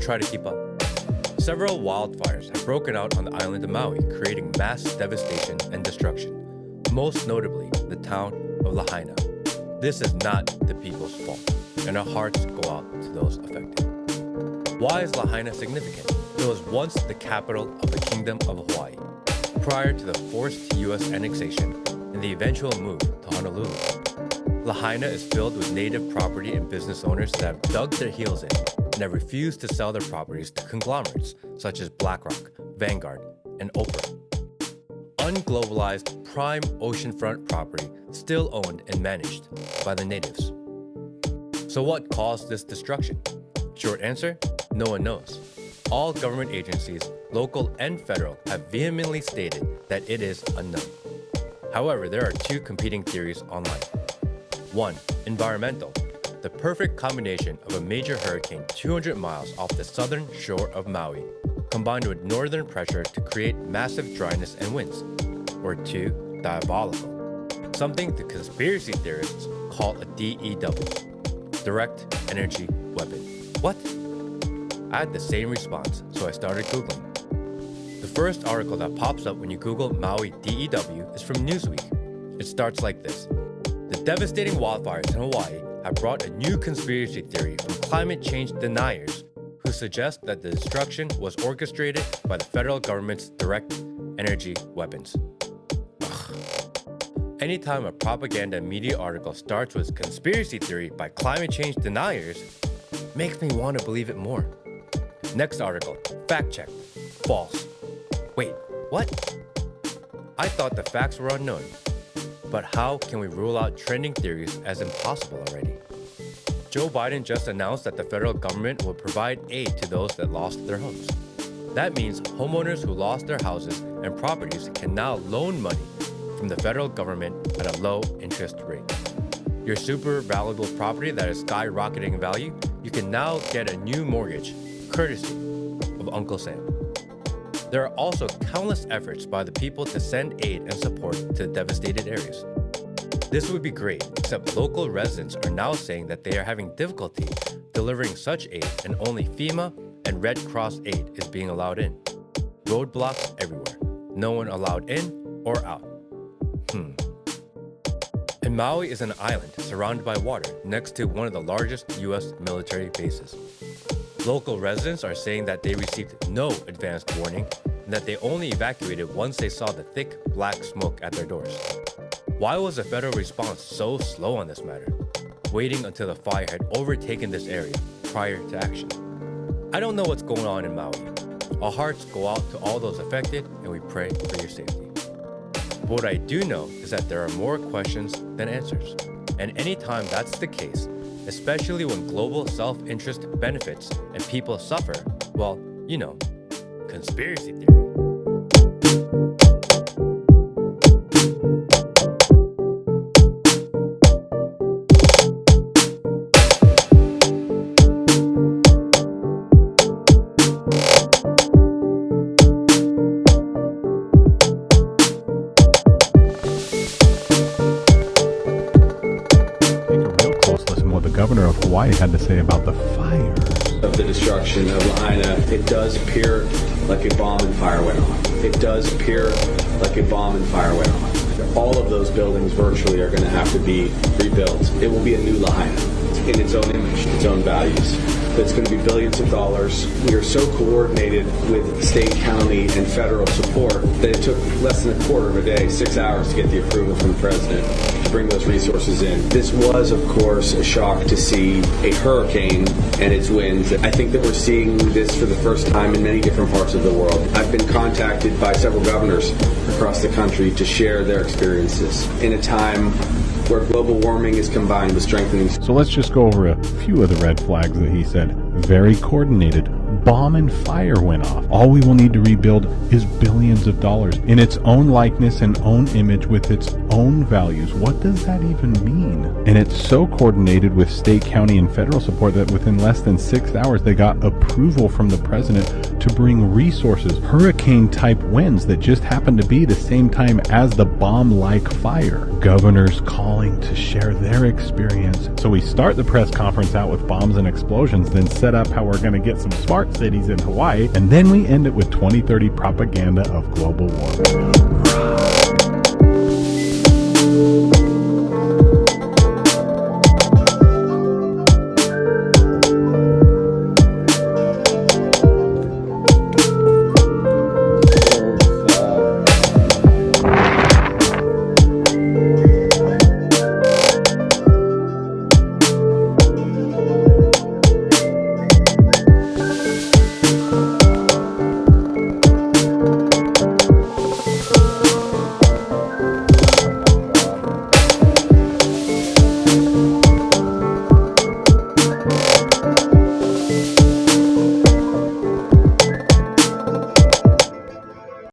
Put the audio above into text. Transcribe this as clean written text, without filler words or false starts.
try to keep up. Several wildfires have broken out on the island of Maui, creating mass devastation and destruction, most notably the town of Lahaina. This is not the people's fault, and our hearts go out to those affected. Why is Lahaina significant? It was once the capital of the Kingdom of Hawaii, prior to the forced U.S. annexation and the eventual move to Honolulu. Lahaina is filled with native property and business owners that have dug their heels in and have refused to sell their properties to conglomerates such as BlackRock, Vanguard, and Oprah. Unglobalized prime oceanfront property still owned and managed by the natives. So what caused this destruction? Short answer, no one knows. All government agencies, local and federal, have vehemently stated that it is unknown. However, there are two competing theories online. One, environmental. The perfect combination of a major hurricane 200 miles off the southern shore of Maui, combined with northern pressure to create massive dryness and winds. Or two, diabolical. Something the conspiracy theorists call a DEW, direct energy weapon. What? I had the same response, so I started Googling. The first article that pops up when you Google Maui DEW is from Newsweek. It starts like this. The devastating wildfires in Hawaii have brought a new conspiracy theory from climate change deniers who suggest that the destruction was orchestrated by the federal government's direct energy weapons. Ugh. Anytime a propaganda media article starts with conspiracy theory by climate change deniers, makes me want to believe it more. Next article, fact check, false. Wait, what? I thought the facts were unknown. But how can we rule out trending theories as impossible already? Joe Biden just announced that the federal government will provide aid to those that lost their homes. That means homeowners who lost their houses and properties can now loan money from the federal government at a low interest rate. Your super valuable property that is skyrocketing in value, you can now get a new mortgage, courtesy of Uncle Sam. There are also countless efforts by the people to send aid and support to the devastated areas. This would be great, except local residents are now saying that they are having difficulty delivering such aid and only FEMA and Red Cross aid is being allowed in. Roadblocks everywhere. No one allowed in or out. And Maui is an island surrounded by water next to one of the largest U.S. military bases. Local residents are saying that they received no advanced warning and that they only evacuated once they saw the thick black smoke at their doors. Why was the federal response so slow on this matter, waiting until the fire had overtaken this area prior to action? I don't know what's going on in Maui. Our hearts go out to all those affected and we pray for your safety. But what I do know is that there are more questions than answers. And anytime that's the case, especially when global self-interest benefits and people suffer, well, you know, conspiracy theory. Governor of Hawaii had to say about the fires. Of the destruction of Lahaina, it does appear like a bomb and fire went off. It does appear like a bomb and fire went off. All of those buildings virtually are going to have to be rebuilt. It will be a new Lahaina in its own image, its own values. That's going to be billions of dollars. We are so coordinated with state, county, and federal support that it took less than a quarter of a day, 6 hours, to get the approval from the president to bring those resources in. This was, of course, a shock to see a hurricane and its winds. I think that we're seeing this for the first time in many different parts of the world. I've been contacted by several governors across the country to share their experiences in a time where global warming is combined with strengthening. So let's just go over a few of the red flags that he said. Very coordinated. Bomb and fire went off. All we will need to rebuild is billions of dollars in its own likeness and own image with its own values. What does that even mean? And it's so coordinated with state, county, and federal support that within less than 6 hours they got approval from the president to bring resources, hurricane-type winds that just happened to be the same time as the bomb-like fire. Governors calling to share their experience. So we start the press conference out with bombs and explosions, then set up how we're going to get some smart cities in Hawaii. And then we end it with 2030 propaganda of global warming.